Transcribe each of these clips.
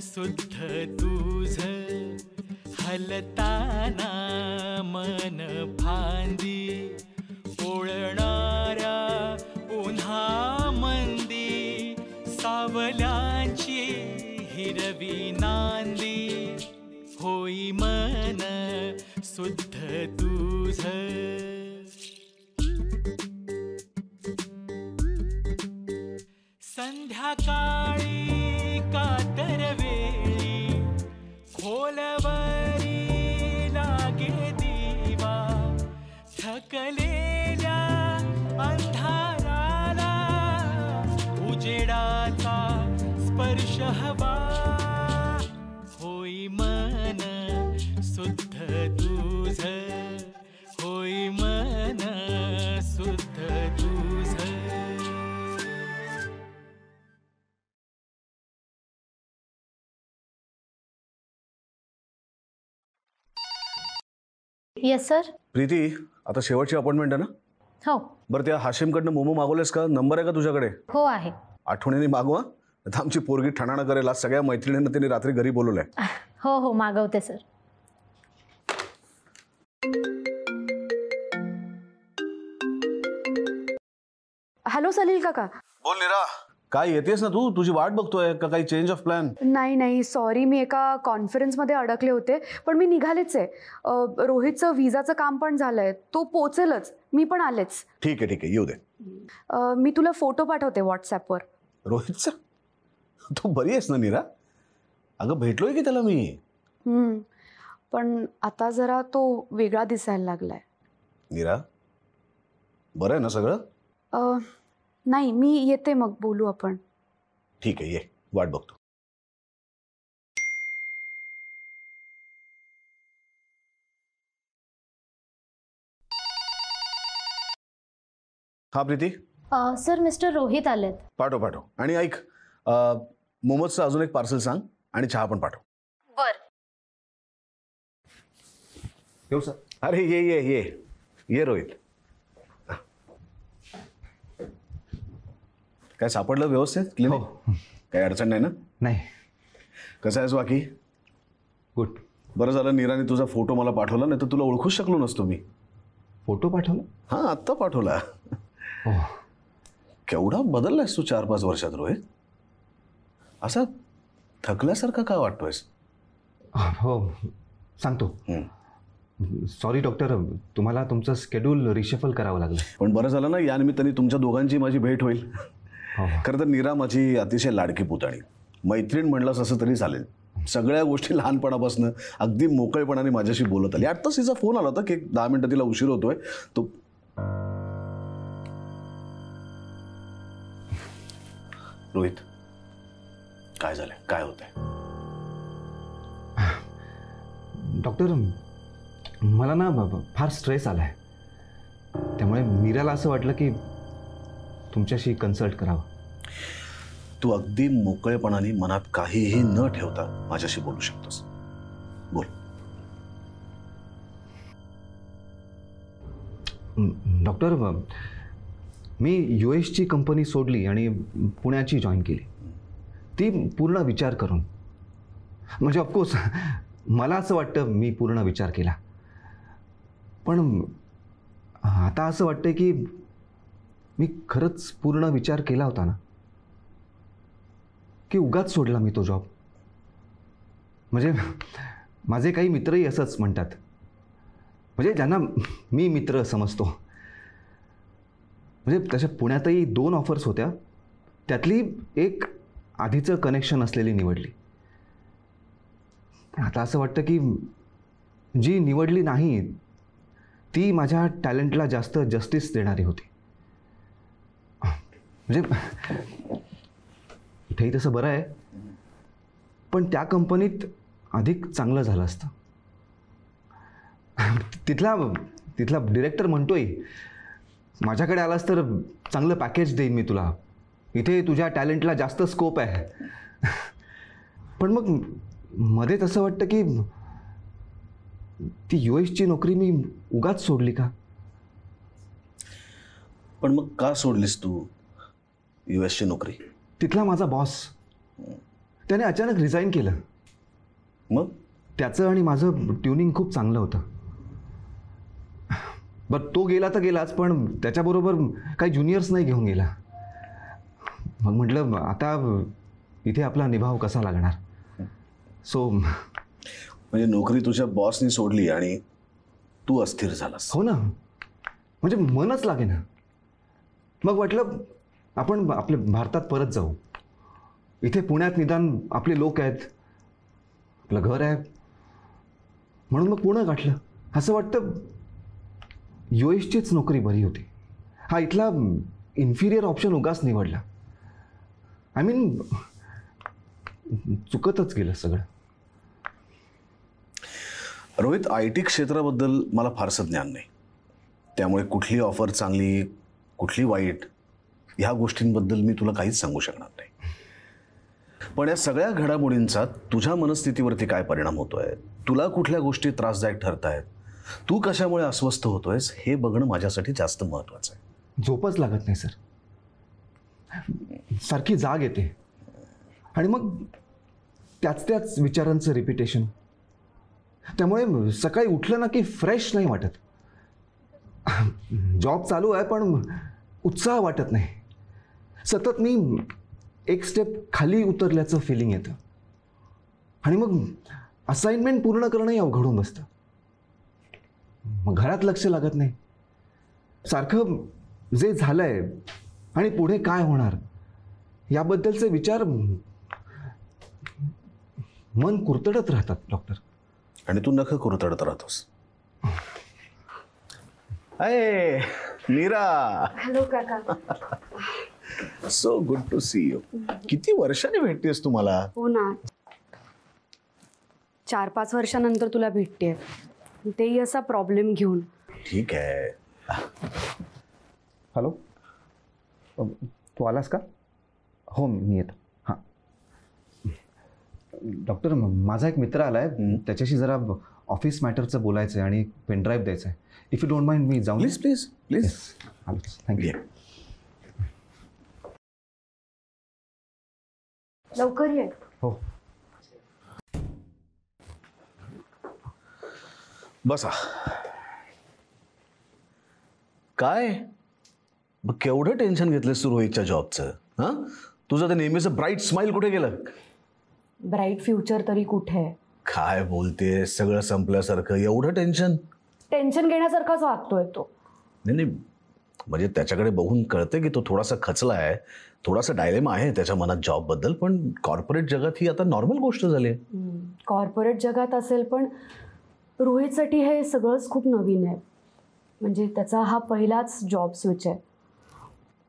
शुद्ध तुझ हलताना मन फांदी पोळणाऱ्या उन्हा मंदी सावल्यांची हिरवी नांदी होई मन शुद्ध तुझ संध्याकाळी कातर वेळी खोलवरी लागे दिवा थकलेल्या अंधाराला उजेडाचा स्पर्श हवा होई मन शुद्ध तुझ होई मन शुद्ध तुझ येस सर. प्रीती आता शेवटची अपॉइंटमेंट आहे ना? हो. बरं त्या हाशिमकडनं मोमो मागवलेस का? नंबर आहे का तुझ्याकडे? हो आहे. आठवणीने मागवा. आता आमची पोरगी ठणाणं करेल. आज सगळ्या मैत्रिणींना तिने रात्री घरी बोलवलंय. हो हो मागवते सर. हॅलो सलील काका. बोल नीरा. काय येतेस ना तू? तुझी वाट बघतोय का? काही चेंज ऑफ प्लॅन? नाही सॉरी, मी एका कॉन्फरन्समध्ये अडकले होते, पण मी निघालेच आहे. रोहितचं विजाचं काम पण झालंय, तो पोचेलच. मी पण आलेच. ठीक आहे येऊ दे. मी तुला फोटो पाठवते व्हॉट्सॲपवर. रोहितचा? तू बरी आहेस ना नीरा? अगं भेटलोय की त्याला मी. पण आता जरा तो वेगळा दिसायला लागलाय. नीरा बरं आहे ना सगळं? नाही, मी येते, मग बोलू आपण. ठीक आहे ये, वाट बघतो. हा प्रीती. सर मिस्टर रोहित आलेत. पाठव. आणि ऐक, मोमोजचं अजून एक पार्सल सांग आणि चहा पण पाठव. बर. येऊ सर? अरे ये रोहित. काय सापडलं व्यवस्थित? क्लिनिक? काही अडचण नाही ना? नाही. कसं आहेस बाकी? गुड. बरं झालं नीराने तुझा फोटो मला पाठवला, नाही तर तुला ओळखूच शकलो नसतो मी. फोटो पाठवला? हां आत्ता पाठवला. केवढा बदललायस तू 4-5 वर्षात रोहित. असा थकल्यासारखा का वाटतोयस? हो सांगतो. सॉरी डॉक्टर, तुम्हाला तुमचं स्केड्यूल रिशफल करावं लागलं. पण बरं झालं ना, या निमित्ताने तुमच्या दोघांची माझी भेट होईल. खरं तर नीरा माझी अतिशय लाडकी पुतणी, मैत्रीण म्हणलास असं तरी चालेल. सगळ्या गोष्टी लहानपणापासून अगदी मोकळेपणाने माझ्याशी बोलत आली. आत्ताच तिचा फोन आला होता की 10 मिनिटं तिला उशीर होतोय. तो रोहित काय झालंय? काय होतंय? डॉक्टर मला ना फार स्ट्रेस आलाय, त्यामुळे मीराला असं वाटलं की तुमच्याशी कन्सल्ट करावं. तू अगदी मोकळेपणाने मनात काहीही न ठेवता माझ्याशी बोलू शकतोस. बोल. डॉक्टर मी US कंपनी सोडली आणि पुण्याची जॉईन केली. ती पूर्ण विचार करून. म्हणजे ऑफकोर्स मला असं वाटतं मी पूर्ण विचार केला, पण आता असं वाटतं की मी खरंच पूर्ण विचार केला होता ना, की उगाच सोडला मी तो जॉब. म्हणजे माझे काही मित्रही असंच म्हणतात, म्हणजे ज्यांना मी मित्र समजतो. म्हणजे तशा पुण्यातही 2 ऑफर्स होत्या, त्यातली एक आधीचं कनेक्शन असलेली निवडली. आता असं वाटतं की जी निवडली नाही ती माझ्या टॅलेंटला जास्त जस्टिस देणारी होती. म्हणजे इथेही तसं बरं आहे, पण त्या कंपनीत अधिक चांगलं झालं असतं. तिथला डिरेक्टर म्हणतोय माझ्याकडे आलास तर चांगलं पॅकेज देईन मी तुला, इथे तुझ्या टॅलेंटला जास्त स्कोप आहे. पण मग मध्येच असं वाटतं की ती US नोकरी मी उगाच सोडली का? पण मग का सोडलीस तू US नोकरी? तिथला माझा बॉस त्याने अचानक रिझाईन केलं. मग त्याचं आणि माझं ट्युनिंग खूप चांगलं होतं. बरं, तो गेला तर गेलाच, पण त्याच्याबरोबर काही ज्युनियर्स नाही घेऊन गेला. मग म्हटलं आता इथे आपला निभाव कसा लागणार. सो म्हणजे नोकरी तुझ्या बॉसनी सोडली आणि तू अस्थिर झालास. हो ना, म्हणजे मनच लागे ना. मग वाटलं आपण आपल्या भारतात परत जाऊ. इथे पुण्यात निदान आपले लोक आहेत, आपलं घर आहे. म्हणून मग पुणं गाठलं. असं वाटतं USचीच नोकरी बरी होती. हा इथला इन्फिरियर ऑप्शन उगाच निवडला. आय मीन चुकतच गेलं सगळं. रोहित, IT क्षेत्राबद्दल मला फारसं ज्ञान नाही, त्यामुळे कुठली ऑफर चांगली कुठली वाईट ह्या गोष्टींबद्दल मी तुला काहीच सांगू शकणार नाही. पण या सगळ्या घडामोडींचा तुझ्या मनस्थितीवरती काय परिणाम होतोय, तुला कुठल्या गोष्टी त्रासदायक ठरतायत, तू कशामुळे अस्वस्थ होतोयस, हे बघणं माझ्यासाठी जास्त महत्त्वाचं आहे. झोपच लागत नाही सर. सारखी जाग येते आणि मग त्याच विचारांचं रिपिटेशन. त्यामुळे सकाळी उठलं ना की फ्रेश नाही वाटत. जॉब चालू आहे पण उत्साह वाटत नाही. सतत मी एक स्टेप खाली उतरल्याचं फिलिंग येतं आणि मग असाइनमेंट पूर्ण करणंही अवघडून बसतं. मग घरात लक्ष लागत नाही. सारखं जे झालंय आणि पुढे काय होणार याबद्दलचे विचार मन कुरतडत राहतात डॉक्टर. आणि तू नख कुरतडत राहतोस. अय नीरा, हॅलो काका. So good to see you. किती वर्षांनी भेटतेस तू मला. हो ना, 4-5 वर्षानंतर तुला भेटते, तेही असा प्रॉब्लेम घेऊन. ठीक आहे. हॅलो, तू आलास का? हो मी येतो. हां डॉक्टर, माझा एक मित्र आला आहे, त्याच्याशी जरा ऑफिस मॅटरचं बोलायचं आहे आणि पेनड्राईव्ह द्यायचं आहे. इफ यू डोंट माइंड मी जाऊन. Please please please. थँक्यू. लवकर ये. हो. बसा. काय मग केवढं टेन्शन घेतलंस तू रोहितच्या जॉबचं? हां, तुझं ते नेहमीचं ब्राईट स्माइल कुठे गेलं? ब्राईट फ्युचर तरी कुठे? काय बोलते, सगळं संपल्यासारखं एवढं टेन्शन? टेन्शन घेण्यासारखाच वागतोय तो. नाही म्हणजे त्याच्याकडे बघून कळते की तो थोडासा खचला आहे, थोडासा डायलेमा आहे त्याच्या मनात जॉबबद्दल. पण कॉर्पोरेट जगात ही आता नॉर्मल गोष्ट झाली आहे. कॉर्पोरेट जगात असेल, पण रोहितसाठी हे सगळंच खूप नवीन आहे. म्हणजे त्याचा हा पहिलाच जॉब स्विच आहे.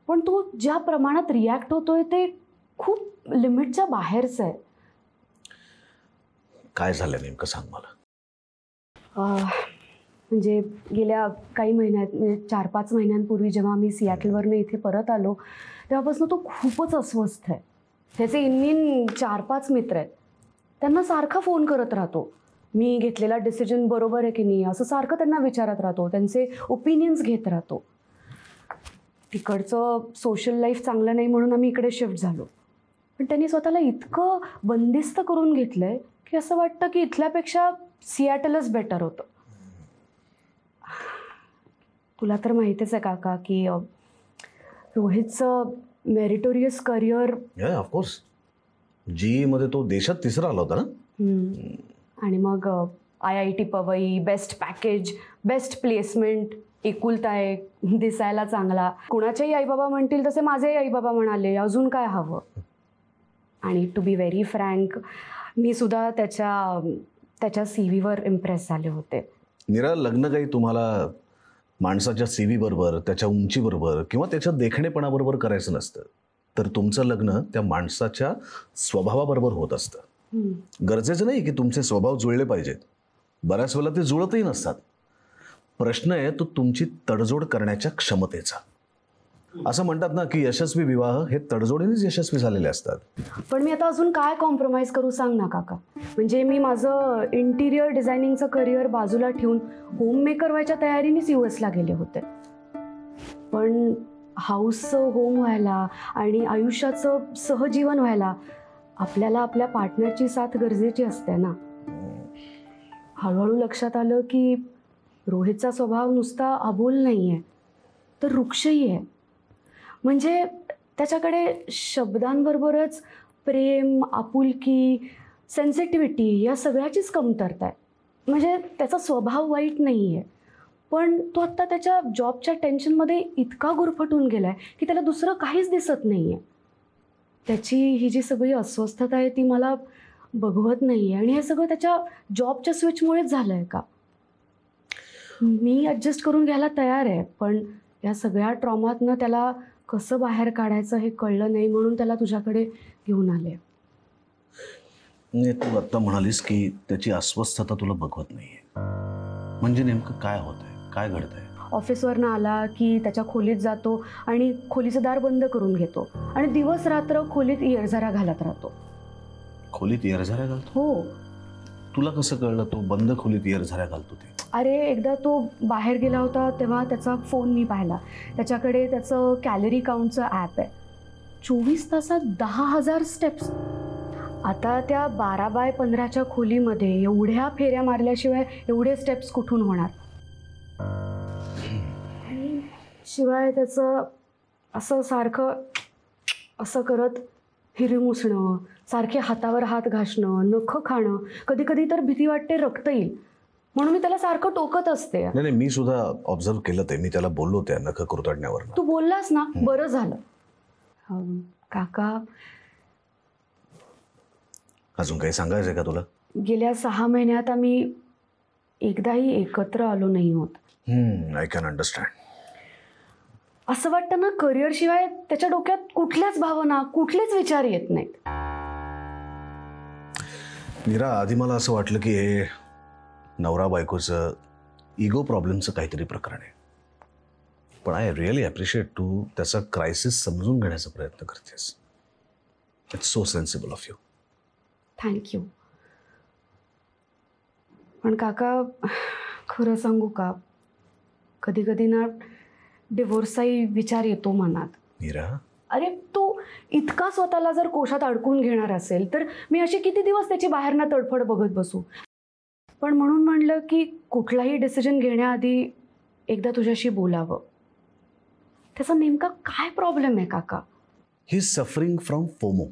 पण तो ज्या प्रमाणात रिॲक्ट होतोय ते खूप लिमिटच्या बाहेरचं आहे. काय झालं नेमकं सांग मला. म्हणजे गेल्या काही महिन्यात, म्हणजे 4-5 महिन्यांपूर्वी जेव्हा मी सिॲटलवरनं इथे परत आलो तेव्हापासून तो खूपच अस्वस्थ आहे. त्याचे इनमिन 4-5 मित्र आहेत, त्यांना सारखा फोन करत राहतो. मी घेतलेला डिसिजन बरोबर आहे की नाही असं सारखं त्यांना विचारत राहतो, त्यांचे ओपिनियन्स घेत राहतो. तिकडचं सोशल लाईफ चांगलं नाही म्हणून आम्ही इकडे शिफ्ट झालो. पण त्यांनी स्वतःला इतकं बंदिस्त करून घेतलं आहे की असं वाटतं की इथल्यापेक्षा सिॲटलच बेटर होतं. तुला तर माहितीच आहे काका की रोहितचं मेरिटोरियस करिअर. ऑफकोर्स, GE मध्ये तो देशात तिसरा आला होता ना. आणि मग IIT Powai, best package, best placement, एकुलता एक, दिसायला चांगला. कुणाचेही आईबाबा म्हणतील तसे माझेही आईबाबा म्हणाले अजून काय हवं. आणि टू बी व्हेरी फ्रँक, मी सुद्धा त्याच्या CVवर इम्प्रेस झाले होते. नीरा, लग्न काही तुम्हाला माणसाच्या CV बरोबर, त्याच्या उंचीबरोबर किंवा त्याच्या देखणेपणाबरोबर करायचं नसतं, तर तुमचं लग्न त्या माणसाच्या स्वभावाबरोबर होत असतं. गरजेचं नाही की तुमचे स्वभाव जुळले पाहिजेत. बऱ्याच वेळेला ते जुळतही नसतात. प्रश्न आहे तो तुमची तडजोड करण्याच्या क्षमतेचा. असं म्हणतात ना की यशस्वी विवाह हे तडजोडीनेच यशस्वी झालेले असतात. पण मी आता अजून काय कॉम्प्रोमाइज करू सांग ना काका. म्हणजे मी माझं इंटिरियर डिझायनिंगचं करिअर बाजूला ठेवून होममेकर व्हायच्या तयारीनेच US गेले होते. पण हाऊसचं होम व्हायला आणि आयुष्याचं सहजीवन व्हायला आपल्याला आपल्या पार्टनरची साथ गरजेची असते ना. हळूहळू लक्षात आलं की रोहितचा स्वभाव नुसता अबोल नाही आहे, तर वृक्षही आहे. म्हणजे त्याच्याकडे शब्दांबरोबरच प्रेम, आपुलकी, सेन्सिटिव्हिटी या सगळ्याचीच कमतरता आहे. म्हणजे त्याचा स्वभाव वाईट नाही आहे, पण तो आत्ता त्याच्या जॉबच्या टेन्शनमध्ये इतका गुरफटून गेला आहे की त्याला दुसरं काहीच दिसत नाही आहे. त्याची ही जी सगळी अस्वस्थता आहे ती मला बघवत नाही आहे. आणि हे सगळं त्याच्या जॉबच्या स्विचमुळेच झालं आहे का? मी ॲडजस्ट करून घ्यायला तयार आहे, पण या सगळ्या ट्रॉमातनं त्याला कसं बाहेर काढायचं हे कळलं नाही, म्हणून त्याला तुझ्याकडे घेऊन आले. तू आत्ता म्हणालीस की त्याची अस्वस्थता तुला बघवत नाही आहे, म्हणजे नेमकं काय होत आहे, काय घडत आहे? ऑफिसवरनं आला की त्याच्या खोलीत जातो आणि खोलीचं दार बंद करून घेतो आणि दिवस रात्र खोलीत इयरझारा घालत राहतो. खोलीत इयरझाऱ्या घालतो? हो. तुला कसं कळलं तो बंद खोलीत इयरझाऱ्या घालतो ते? अरे, एकदा तो बाहेर गेला होता तेव्हा त्याचा फोन मी पाहिला. त्याच्याकडे त्याचं कॅलरी काउंटचं ॲप आहे. 24 तासात 10,000 स्टेप्स. आता त्या 12x15च्या खोलीमध्ये एवढ्या फेऱ्या मारल्याशिवाय एवढे स्टेप्स कुठून होणार? आणि शिवाय त्याचं असं सारखं असं करत हिरमुसणं, सारखे हातावर हात घासणं, नखं खाणं, कधी कधी तर भीती वाटते रक्त येईल म्हणून मी त्याला सारखं टोकत असते. नाही, मी सुद्धा ऑब्झर्व केलं ते. मी त्याला बोललो त्या नखं कुरतडण्यावर. तू बोललास ना, बरं झालं. काका, अजून काही सांगायचं आहे का तुला? गेल्या 6 महिन्यात आम्ही एकदाही एकत्र आलो नाही होत. I can understand. असं वाटतं ना, करिअर शिवाय त्याच्या डोक्यात कुठल्याच भावना, कुठलेच विचार येत नाहीत. नीरा, आधी मला असं वाटलं की हे नवरा बायकोचं इगो प्रॉब्लेमचं काहीतरी प्रकरण आहे, पण आय रिअली ॲप्रिशिएट तू त्याचा क्रायसिस समजून घेण्याचा प्रयत्न करतेस. It's so sensible of you. Thank you. पण काका, खरं सांगू का, कधी कधी ना डिवोर्सचाही विचार येतो मनात. नीरा, अरे, तो इतका स्वतःला जर कोशात अडकून घेणार असेल तर मी अशी किती दिवस त्याची बाहेरनं तडफड बघत बसू. पण म्हणून म्हणलं की कुठलाही डिसिजन घेण्याआधी एकदा तुझ्याशी बोलावं. त्याचा नेमका काय प्रॉब्लेम आहे काका? He is suffering from FOMO,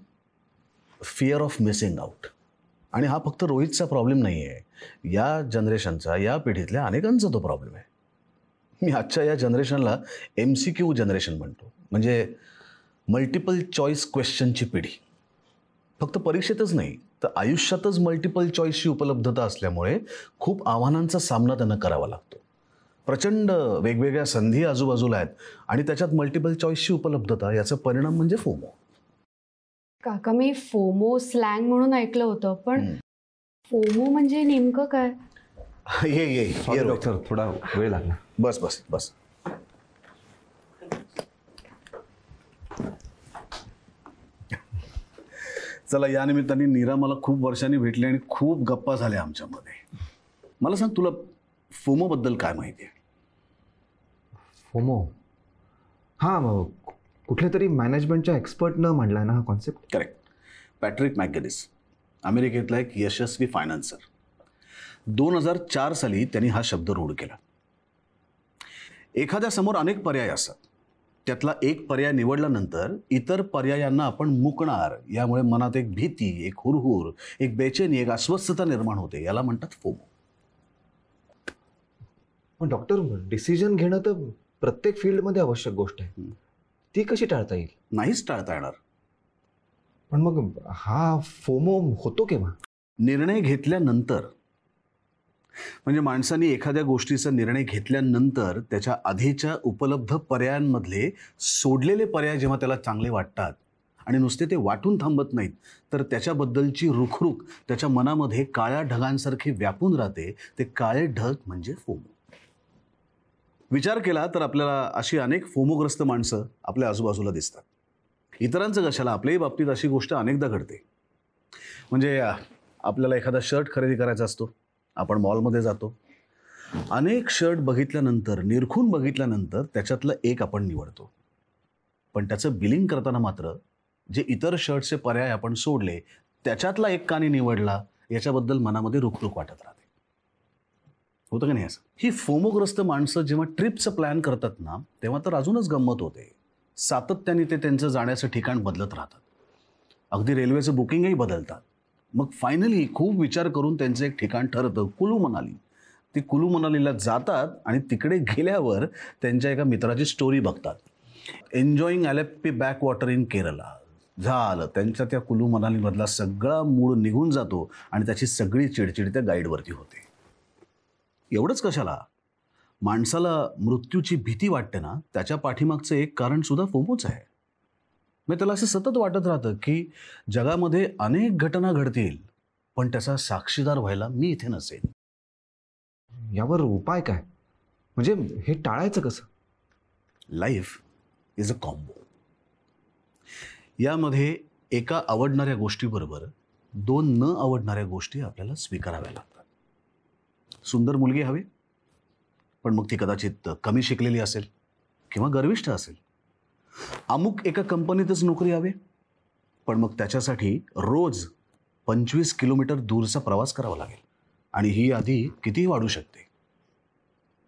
fear of missing out. आणि हा फक्त रोहितचा प्रॉब्लेम नाही आहे, या जनरेशनचा, या पिढीतल्या अनेकांचा तो प्रॉब्लेम आहे. मी आजच्या या जनरेशनला MCQ जनरेशन म्हणतो, म्हणजे मल्टिपल चॉईस क्वेश्चनची पिढी. फक्त परीक्षेतच नाही तर आयुष्यातच मल्टिपल चॉईसची उपलब्धता असल्यामुळे खूप आव्हानांचा सामना त्यांना करावा लागतो. प्रचंड वेगवेगळ्या संधी आजूबाजूला आहेत आणि त्याच्यात मल्टिपल चॉईसची उपलब्धता, याचा परिणाम म्हणजे फोमो. काका, मी फोमो स्लँग म्हणून ऐकलं होतं, पण फोमो म्हणजे नेमकं काय? ये डॉक्टर, थोडा वेळ लागला. बस बस बस. चला, या निमित्ताने नीरा मला खूप वर्षांनी भेटली आणि खूप गप्पा झाल्या आमच्यामध्ये. मला सांग, तुला फोमो बद्दल काय माहिती आहे? फोमो? हां, कुठल्या तरी मॅनेजमेंटच्या एक्सपर्टनं म्हणलाय ना हा कॉन्सेप्ट? करेक्ट. पॅट्रिक मॅकगिनिस, अमेरिकेतला एक यशस्वी फायनान्सर. 2004 साली त्यांनी हा शब्द रूढ केला. एखाद्यासमोर अनेक पर्याय असतात, त्यातला एक पर्याय निवडल्यानंतर इतर पर्यायांना आपण मुकणार, यामुळे मनात एक भीती, एक हुरहुर, एक बेचैनी, एक अस्वस्थता निर्माण होते. याला म्हणतात फोमो. पण डॉक्टर, डिसिजन घेणं तर प्रत्येक फील्डमध्ये आवश्यक गोष्ट आहे. ती कशी टाळता येईल? नाहीच टाळता येणार. पण मग हा फोमो होतो केव्हा? निर्णय घेतल्यानंतर. म्हणजे माणसाने एखाद्या गोष्टीचा निर्णय घेतल्यानंतर त्याच्या आधीच्या उपलब्ध पर्यायांमधले सोडलेले पर्याय जेव्हा त्याला चांगले वाटतात आणि नुसते ते वाटून थांबत नाहीत, तर त्याच्याबद्दलची रुखरुख त्याच्या मनामध्ये काळ्या ढगांसारखी व्यापून राहते. ते काळे ढग म्हणजे फोमो. विचार केला तर आपल्याला अशी अनेक फोमोग्रस्त माणसं आपल्या आजूबाजूला दिसतात. इतरांचं कशाला, आपल्याही बाबतीत अशी गोष्ट अनेकदा घडते. म्हणजे आपल्याला एखादा शर्ट खरेदी करायचा असतो, आपण मॉलमध्ये जातो, अनेक शर्ट बघितल्यानंतर, निरखून बघितल्यानंतर त्याच्यातलं एक आपण निवडतो. पण त्याचं बिलिंग करताना मात्र जे इतर शर्टचे पर्याय आपण सोडले त्याच्यातला एक का नाही निवडला याच्याबद्दल मनामध्ये रुकरुक वाटत राहते. होतं का नाही असं? ही फोमोग्रस्त माणसं जेव्हा ट्रिपचं प्लॅन करतात ना तेव्हा तर अजूनच गंमत होते. सातत्याने ते त्यांचं जाण्याचं ठिकाण बदलत राहतात. अगदी रेल्वेचं बुकिंगही बदलतात. मग फायनली खूप विचार करून त्यांचं एक ठिकाण ठरतं कुलू मनाली. ती कुलू मनालीला जातात आणि तिकडे गेल्यावर त्यांच्या एका मित्राची स्टोरी बघतात. Enjoying Alleppey backwater in Kerala. झालं, त्यांच्या त्या कुलू मनालीमधला सगळा मूड निघून जातो आणि त्याची सगळी चिडचिड त्या गाईडवरती होते. एवढंच कशाला, माणसाला मृत्यूची भीती वाटते ना त्याच्या पाठीमागचं एक कारण सुद्धा फोमोच आहे. मग त्याला असं सतत वाटत राहतं की जगामध्ये अनेक घटना घडतील पण त्याचा साक्षीदार व्हायला मी इथे नसेन. यावर उपाय काय? म्हणजे हे टाळायचं कसं? Life is a combo. यामध्ये एका आवडणाऱ्या गोष्टीबरोबर 2 न आवडणाऱ्या गोष्टी आपल्याला स्वीकाराव्या लागतात. सुंदर मुलगी हवी पण मग ती कदाचित कमी शिकलेली असेल किंवा गर्विष्ठ असेल. अमुक एका कंपनीतच नोकरी हवी पण मग त्याच्यासाठी रोज 25 किलोमीटर दूरचा प्रवास करावा लागेल आणि ही यादी कितीही वाढू शकते.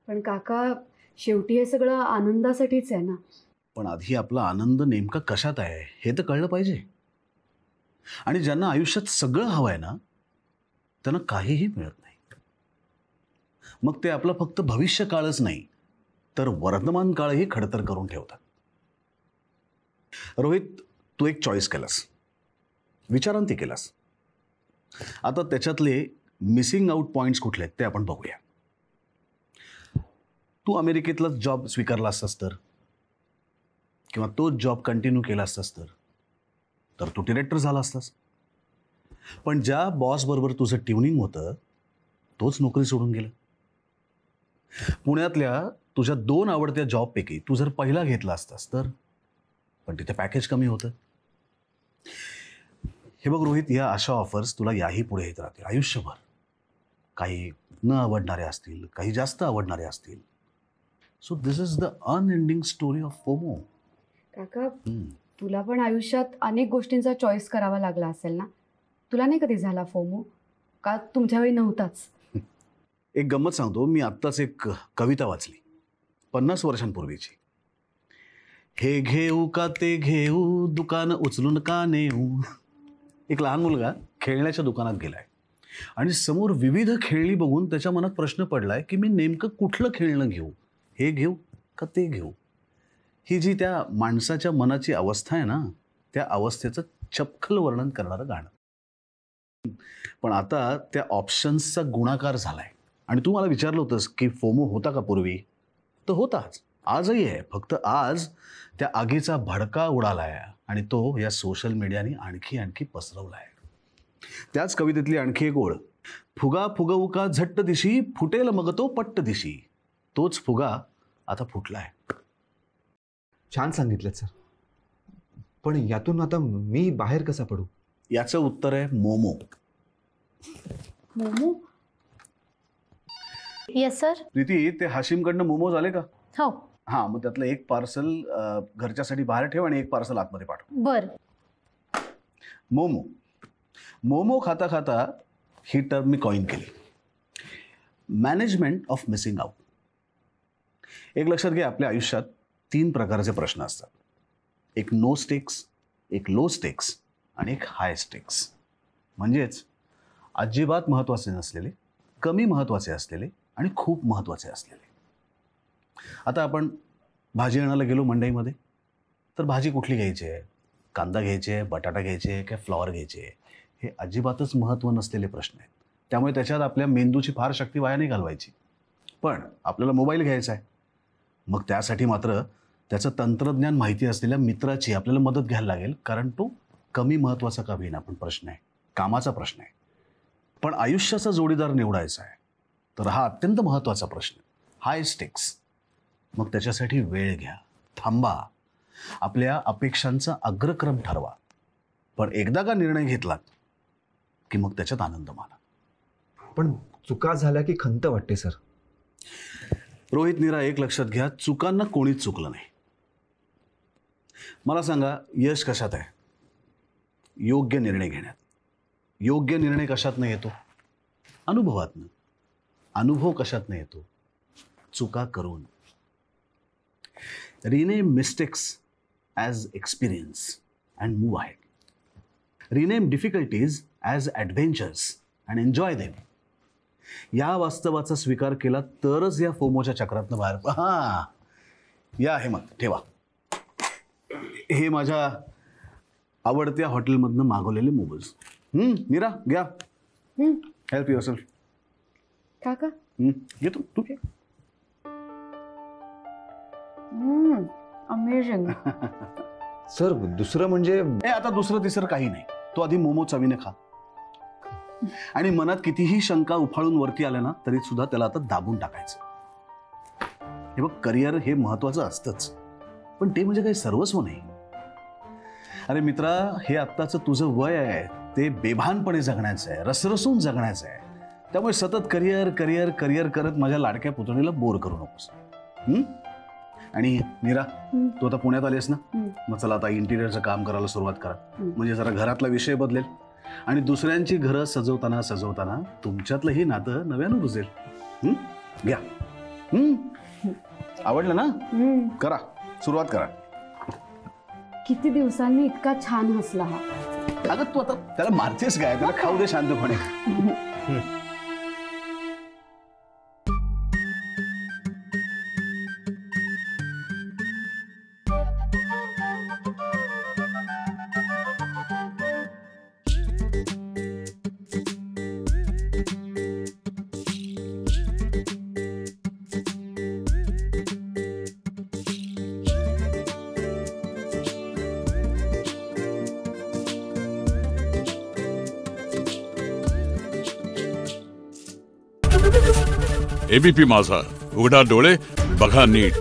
पण काका, शेवटी हे सगळं आनंदासाठीच आहे ना. पण आधी आपला आनंद नेमका कशात आहे हे तर कळलं पाहिजे. आणि ज्यांना आयुष्यात सगळं हवं आहे ना त्यांना काहीही मिळत नाही. मग ते आपलं फक्त भविष्य काळच नाही तर वर्तमान काळही खडतर करून ठेवतात. रोहित, तू एक चॉईस केलास, विचारांती केलास. आता त्याच्यातले मिसिंग आउट पॉइंट्स कुठले आहेत ते आपण बघूया. तू अमेरिकेतलाच जॉब स्वीकारला असतास तर, किंवा तोच जॉब कंटिन्यू केला असतास तर तू डिरेक्टर झाला असतास. पण ज्या बॉसबरोबर तुझं ट्युनिंग होतं तोच नोकरी सोडून गेला. पुण्यातल्या तुझ्या 2 आवडत्या जॉबपैकी तू जर पहिला घेतला असतास तर, पण तिथे पॅकेज कमी होतं. हे बघ रोहित, या अशा ऑफर्स तुला याही पुढे येत राहतील आयुष्यभर. काही न आवडणारे असतील, काही जास्त आवडणारे असतील. So this is the unending story of FOMO. काका, तुला पण आयुष्यात अनेक गोष्टींचा चॉईस करावा लागला असेल ना. तुला नाही कधी झाला फोमो? का तुमच्या वेळी नव्हताच? एक गंमत सांगतो. मी आत्ताच एक कविता वाचली 50 वर्षांपूर्वीची. हे घेऊ का ते घेऊ, दुकान उचलून का नेऊ. एक लहान मुलगा खेळण्याच्या दुकानात गेलाय आणि समोर विविध खेळणी बघून त्याच्या मनात प्रश्न पडलाय की मी नेमकं कुठलं खेळणं घेऊ, हे घेऊ का ते घेऊ. ही जी त्या माणसाच्या मनाची अवस्था आहे ना, त्या अवस्थेचं चपखल वर्णन करणारं गाणं. पण आता त्या ऑप्शन्सचा गुणाकार झालाय. आणि तू मला विचारलं होतंस की फोमो होता का पूर्वी, तर होताच, आजही आहे. फक्त आज त्या आगीचा भडका उडालाय आणि तो या सोशल मीडियाने आणखी पसरवलाय. त्याच कवितेतली आणखी एक ओळ, फुगा फुगवू का झट्ट दिशी, फुटेल मग तो पट्ट दिशी. तोच फुगा आता फुटलाय. छान सांगितलं सर. पण यातून आता मी बाहेर कसा पडू? याचं उत्तर आहे मोमो. मोमो? Yes sir. प्रीती, ते हाशिमकडनं मोमोज आले का? हो. हां, मग त्यातलं एक पार्सल घरच्यासाठी बाहेर ठेव आणि एक पार्सल आतमध्ये पाठव. बर. मोमो. मोमो खाता खाता ही टर्म मी कॉइन केली, मॅनेजमेंट ऑफ मिसिंग आउट. एक लक्षात घ्या, आपल्या आयुष्यात 3 प्रकारचे प्रश्न असतात. एक नो स्टेक्स, एक लो स्टेक्स आणि एक हाय स्टेक्स. म्हणजेच अजिबात महत्त्वाचे नसलेले, कमी महत्त्वाचे असलेले आणि खूप महत्त्वाचे असलेले. आता आपण भाजी आणायला गेलो मंडईमध्ये, तर भाजी कुठली घ्यायची आहे? कांदा घ्यायचे आहे, बटाटा घ्यायचे आहे, काय फ्लॉवर घ्यायचे आहे? हे अजिबातच महत्त्व नसलेले प्रश्न आहेत. त्यामुळे त्याच्यात आपल्या मेंदूची फार शक्ती वाया नाही घालवायची. पण आपल्याला मोबाईल घ्यायचा आहे, मग त्यासाठी मात्र त्याचं तंत्रज्ञान माहिती असलेल्या मित्राची आपल्याला मदत घ्यायला लागेल, कारण तो कमी महत्त्वाचा का होईना पण प्रश्न आहे, कामाचा प्रश्न आहे. पण आयुष्याचा जोडीदार निवडायचा आहे तर हा अत्यंत महत्त्वाचा प्रश्न, हाय स्टेक्स. मग त्याच्यासाठी वेळ घ्या, थांबा, आपल्या अपेक्षांचा अग्रक्रम ठरवा. पण एकदा का निर्णय घेतलात की मग त्याच्यात आनंद माना. पण चुका झाल्या की खंत वाटते सर. रोहित नीरा, एक लक्षात घ्या, चुकांना कोणीच चुकलं नाही. मला सांगा, यश कशात आहे? योग्य निर्णय घेण्यात. योग्य निर्णय कशातनं येतो? अनुभवातनं. अनुभव कशातनं येतो? चुका करून. Rename mistakes as experience and move ahead. Rename difficulties as adventures and enjoy them. या वास्तवाचा स्वीकार केला तरच या फोमोच्या चक्रातनं बाहेर. हां, या हे मग ठेवा. हे माझ्या आवडत्या हॉटेलमधनं मागवलेले मोमोज. मीरा घ्या. Help yourself. काका घे तू घे. अमेझिंग. सर दुसरं म्हणजे आता दुसरं तिसरं काही नाही. तो आधी मोमो चवीने खा. आणि मनात कितीही शंका उफाळून वरती आल्या ना तरी सुद्धा त्याला आता दाबून टाकायचं. हे बघ, करिअर हे महत्वाचं असतंच, पण ते म्हणजे काही सर्वस्व नाही. अरे मित्रा, हे आत्ताचं तुझं वय आहे ते बेभानपणे जगण्याचं आहे, रसरसून जगण्याचं आहे. त्यामुळे सतत करिअर करिअर करिअर करत माझ्या लाडक्या पुतणीला बोर करू नकोस. आणि मीरा, तू आता पुण्यात आलीस ना, मग चला आता इंटिरियरचं काम करायला सुरुवात करा. म्हणजे जरा घरातला विषय बदलेल आणि दुसऱ्यांची घरं सजवताना सजवताना तुमच्यातलंही नातं नव्यानं रुजेल. घ्या. आवडलं ना? करा, सुरुवात करा. किती दिवसांनी इतका छान हसला हा. अगं तू आता त्याला मारतेस काय? त्याला खाऊ दे शांतपणे. एबीपी माझा, उघडा डोळे बघा नीट.